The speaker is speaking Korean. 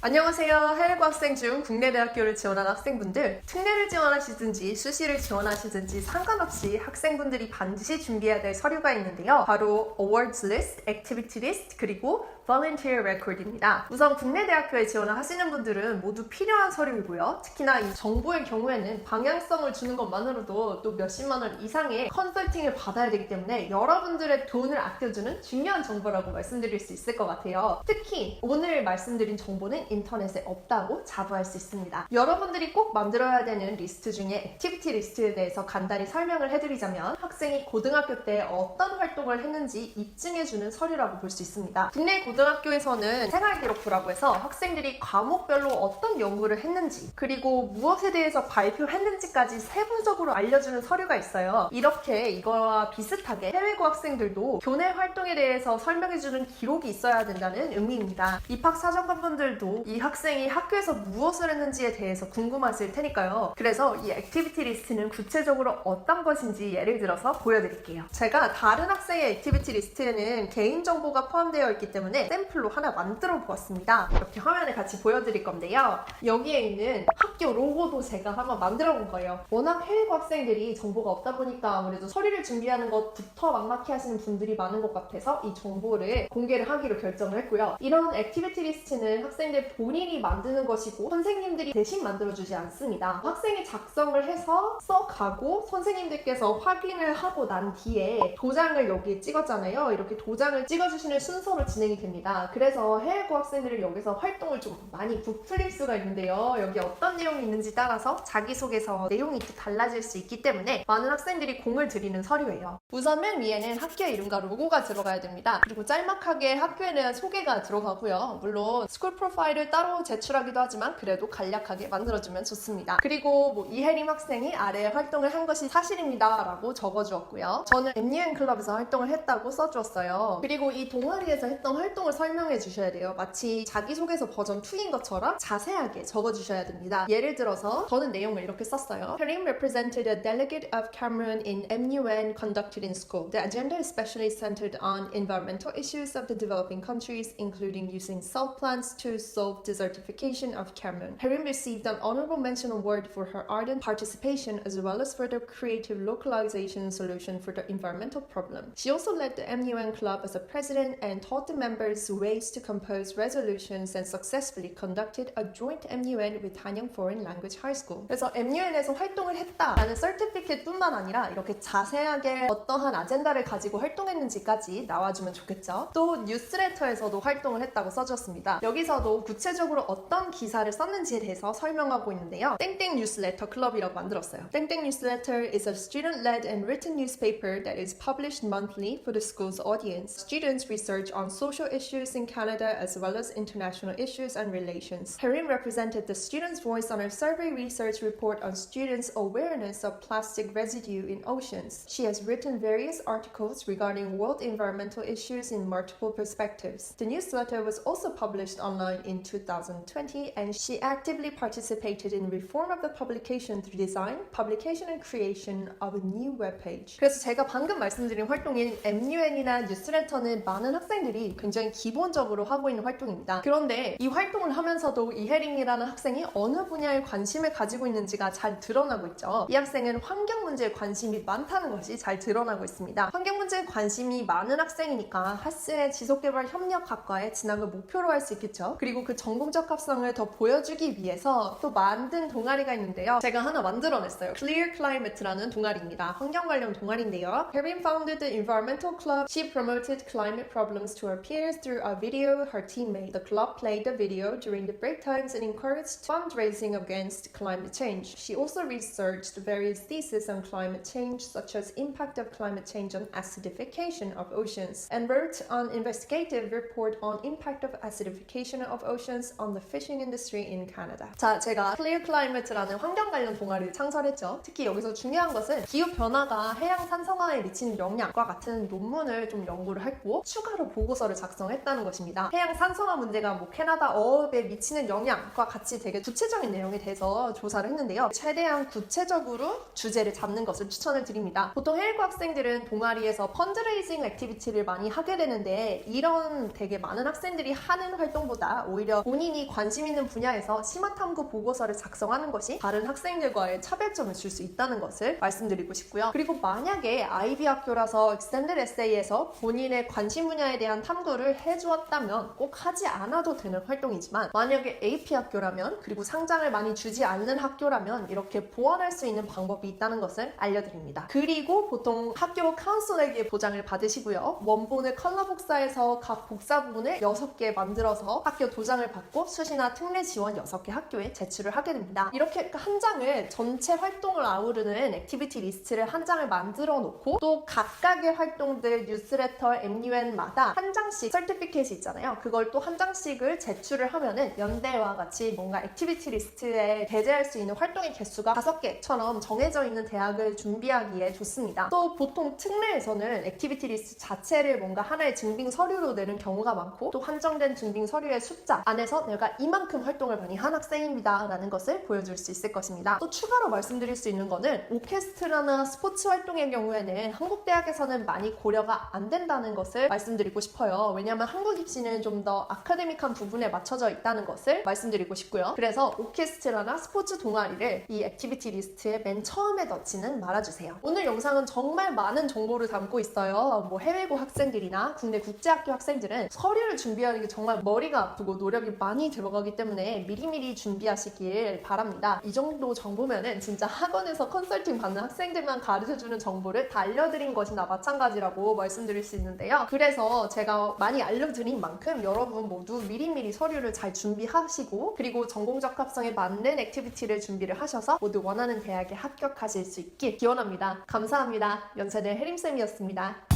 안녕하세요. 해외과 학생 중 국내 대학교를 지원한 학생분들, 특례를 지원하시든지 수시를 지원하시든지 상관없이 학생분들이 반드시 준비해야 될 서류가 있는데요. 바로 Awards List, Activity List, 그리고 Volunteer Record입니다. 우선 국내 대학교에 지원을 하시는 분들은 모두 필요한 서류이고요. 특히나 이 정보의 경우에는 방향성을 주는 것만으로도 또 몇십만 원 이상의 컨설팅을 받아야 되기 때문에 여러분들의 돈을 아껴주는 중요한 정보라고 말씀드릴 수 있을 것 같아요. 특히 오늘 말씀드린 정보는 인터넷에 없다고 자부할 수 있습니다. 여러분들이 꼭 만들어야 되는 리스트 중에 액티비티 리스트에 대해서 간단히 설명을 해드리자면 학생이 고등학교 때 어떤 활동을 했는지 입증해주는 서류라고 볼 수 있습니다. 국내 고등학교에서는 생활기록부라고 해서 학생들이 과목별로 어떤 연구를 했는지 그리고 무엇에 대해서 발표했는지까지 세부적으로 알려주는 서류가 있어요. 이렇게 이거와 비슷하게 해외고 학생들도 교내 활동에 대해서 설명해주는 기록이 있어야 된다는 의미입니다. 입학사정관분들도 이 학생이 학교에서 무엇을 했는지에 대해서 궁금하실 테니까요. 그래서 이 액티비티 리스트는 구체적으로 어떤 것인지 예를 들어서 보여드릴게요. 제가 다른 학생의 액티비티 리스트에는 개인정보가 포함되어 있기 때문에 샘플로 하나 만들어 보았습니다. 이렇게 화면에 같이 보여드릴 건데요. 여기에 있는 학교 로고도 제가 한번 만들어 본 거예요. 워낙 해외고 학생들이 정보가 없다 보니까 아무래도 서류를 준비하는 것부터 막막해 하시는 분들이 많은 것 같아서 이 정보를 공개를 하기로 결정을 했고요. 이런 액티비티 리스트는 학생들 본인이 만드는 것이고 선생님들이 대신 만들어주지 않습니다. 학생이 작성을 해서 써가고 선생님들께서 확인을 하고 난 뒤에 도장을 여기에 찍었잖아요. 이렇게 도장을 찍어주시는 순서로 진행이 됩니다. 그래서 해외고 학생들은 여기서 활동을 좀 많이 부풀릴 수가 있는데요. 여기 어떤 내용이 있는지 따라서 자기소개서 내용이 또 달라질 수 있기 때문에 많은 학생들이 공을 들이는 서류예요. 우선 맨 위에는 학교의 이름과 로고가 들어가야 됩니다. 그리고 짤막하게 학교에 대한 소개가 들어가고요. 물론 스쿨 프로파일을 따로 제출하기도 하지만 그래도 간략하게 만들어주면 좋습니다. 그리고 이혜림 학생이 아래에 활동을 한 것이 사실입니다 라고 적어주었고요. 저는 MUN 클럽에서 활동을 했다고 써주었어요. 그리고 이 동아리에서 했던 활동을 설명해 주셔야 돼요. 마치 자기소개서 버전 2인 것처럼 자세하게 적어주셔야 됩니다. 예를 들어서 저는 내용을 이렇게 썼어요. Karim represented a delegate of Cameroon in MUN conducted in school. The agenda is especially centered on environmental issues of the developing countries, including using salt plants to solve desertification of Cameroon. Karim received an honorable mention award for her ardent participation as well as for the creative localization solution for the environmental problem. She also led the MUN club as a president and taught the members ways to compose resolutions and successfully conducted a joint MUN with Hanyang Foreign Language High School. 그래서 MUN에서 활동을 했다라는 서티피켓뿐만 아니라 이렇게 자세하게 어떠한 아젠다를 가지고 활동했는지까지 나와주면 좋겠죠. 또 뉴스레터에서도 활동을 했다고 써줬습니다. 여기서도 구체적으로 어떤 기사를 썼는지에 대해서 설명하고 있는데요. 땡땡 뉴스레터 클럽이라고 만들었어요. 땡땡 뉴스레터 is a student-led and written newspaper that is published monthly for the school's audience. Students research on social issues in Canada as well as international issues and relations. Karim represented the students' voice on a survey research report on students' awareness of plastic residue in oceans. She has written various articles regarding world environmental issues in multiple perspectives. The newsletter was also published online in 2020 and she actively participated in reform of the publication through design, publication and creation of a new webpage. 그래서 제가 방금 말씀드린 활동인 MUN이나 뉴스레터는 많은 학생들이 굉장히 기본적으로 하고 있는 활동입니다. 그런데 이 활동을 하면서도 이혜림이라는 학생이 어느 분야에 관심을 가지고 있는지가 잘 드러나고 있죠. 이 학생은 환경 문제에 관심이 많다는 것이 잘 드러나고 있습니다. 환경 문제에 관심이 많은 학생이니까 하스의 지속개발협력학과에 진학을 목표로 할 수 있겠죠. 그리고 그 전공적 합성을 더 보여주기 위해서 또 만든 동아리가 있는데요. 제가 하나 만들어냈어요. Clear Climate라는 동아리입니다. 환경 관련 동아리인데요. Karim founded the environmental club. She promoted climate problems to her peers through a video her team made. The club played the video during the break times and encouraged fundraising against climate change. She also researched various theses on climate change, such as impact of climate change on acidification of oceans, and wrote an investigative report on impact of acidification of oceans on the fishing industry in Canada. 자, 제가 Clear Climate라는 환경 관련 동아리를 창설했죠. 특히 여기서 중요한 것은 기후 변화가 해양 산성화에 미치는 영향과 같은 논문을 좀 연구를 했고 추가로 보고서를 작성을 작성했다는 것입니다. 해양 산성화 문제가 캐나다 어업에 미치는 영향과 같이 되게 구체적인 내용에 대해서 조사를 했는데요. 최대한 구체적으로 주제를 잡는 것을 추천을 드립니다. 보통 해외고 학생들은 동아리에서 펀드레이징 액티비티를 많이 하게 되는데 이런 되게 많은 학생들이 하는 활동보다 오히려 본인이 관심 있는 분야에서 심화탐구 보고서를 작성하는 것이 다른 학생들과의 차별점을 줄 수 있다는 것을 말씀드리고 싶고요. 그리고 만약에 아이비 학교라서 익스텐드 에세이에서 본인의 관심 분야에 대한 탐구를 해주었다면 꼭 하지 않아도 되는 활동이지만 만약에 AP 학교라면 그리고 상장을 많이 주지 않는 학교라면 이렇게 보완할 수 있는 방법이 있다는 것을 알려드립니다. 그리고 보통 학교 카운슬에게 보장을 받으시고요. 원본을 컬러 복사해서 각 복사 부분을 6개 만들어서 학교 도장을 받고 수시나 특례 지원 6개 학교에 제출을 하게 됩니다. 이렇게 한 장을 전체 활동을 아우르는 액티비티 리스트를 한 장을 만들어 놓고 또 각각의 활동들 뉴스레터 MUN마다 한 장씩 서티피케이트 있잖아요. 그걸 또 한 장씩을 제출을 하면은 연대와 같이 뭔가 액티비티 리스트에 배제할 수 있는 활동의 개수가 5개처럼 정해져 있는 대학을 준비하기에 좋습니다. 또 보통 특례에서는 액티비티 리스트 자체를 뭔가 하나의 증빙 서류로 내는 경우가 많고 또 한정된 증빙 서류의 숫자 안에서 내가 이만큼 활동을 많이 한 학생입니다 라는 것을 보여줄 수 있을 것입니다. 또 추가로 말씀드릴 수 있는 거는 오케스트라나 스포츠 활동의 경우에는 한국 대학에서는 많이 고려가 안 된다는 것을 말씀드리고 싶어요. 왜냐하면 한국 입시는 좀 더 아카데믹한 부분에 맞춰져 있다는 것을 말씀드리고 싶고요. 그래서 오케스트라나 스포츠 동아리를 이 액티비티 리스트에 맨 처음에 넣지는 말아주세요. 오늘 영상은 정말 많은 정보를 담고 있어요. 해외고 학생들이나 국내 국제학교 학생들은 서류를 준비하는 게 정말 머리가 아프고 노력이 많이 들어가기 때문에 미리미리 준비하시길 바랍니다. 이 정도 정보면은 진짜 학원에서 컨설팅 받는 학생들만 가르쳐주는 정보를 다 알려드린 것이나 마찬가지라고 말씀드릴 수 있는데요. 그래서 제가 많이 알려드린 만큼 여러분 모두 미리미리 서류를 잘 준비하시고 그리고 전공적합성에 맞는 액티비티를 준비를 하셔서 모두 원하는 대학에 합격하실 수 있길 기원합니다. 감사합니다. 연세대 혜림쌤이었습니다.